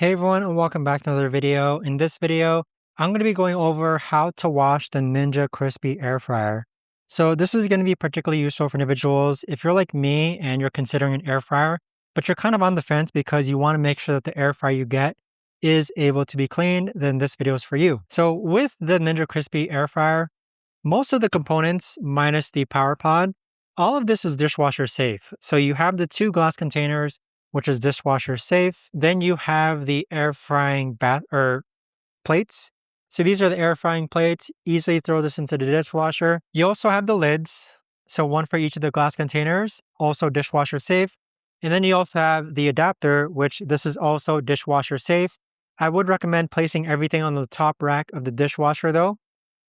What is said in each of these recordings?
Hey everyone, and welcome back to another video. In this video, I'm going to be going over how to wash the Ninja Crispi Air Fryer. So this is going to be particularly useful for individuals if you're like me and you're considering an air fryer, but you're kind of on the fence because you want to make sure that the air fryer you get is able to be cleaned, then this video is for you. So with the Ninja Crispi Air Fryer, most of the components minus the power pod, all of this is dishwasher safe. So you have the two glass containers which is dishwasher safe. Then you have the air frying plates. So these are the air frying plates. Easily throw this into the dishwasher. You also have the lids. So one for each of the glass containers, also dishwasher safe. And then you also have the adapter, which this is also dishwasher safe. I would recommend placing everything on the top rack of the dishwasher though.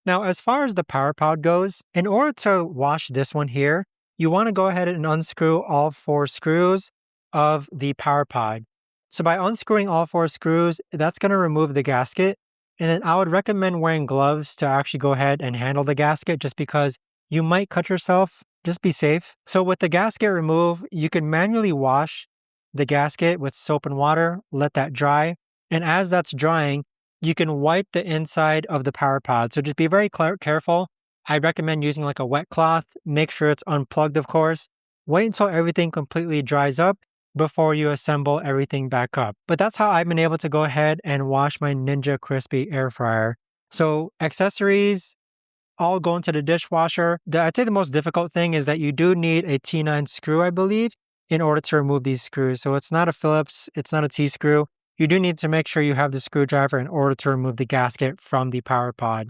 Now, as far as the power pod goes, in order to wash this one here, you want to go ahead and unscrew all 4 screws of the power pod. So by unscrewing all 4 screws, that's going to remove the gasket. And then I would recommend wearing gloves to actually go ahead and handle the gasket just because you might cut yourself. Just be safe. So with the gasket removed, you can manually wash the gasket with soap and water, let that dry. And as that's drying, you can wipe the inside of the power pod. So just be very careful. I recommend using like a wet cloth. Make sure it's unplugged, of course. Wait until everything completely dries up before you assemble everything back up. But that's how I've been able to go ahead and wash my Ninja Crispi Air Fryer. So accessories all go into the dishwasher. I'd say the most difficult thing is that you do need a T9 screw, I believe, in order to remove these screws. So it's not a Phillips, it's not a T-screw. You do need to make sure you have the screwdriver in order to remove the gasket from the power pod.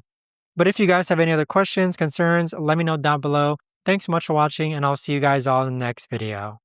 But if you guys have any other questions, concerns, let me know down below. Thanks so much for watching, and I'll see you guys all in the next video.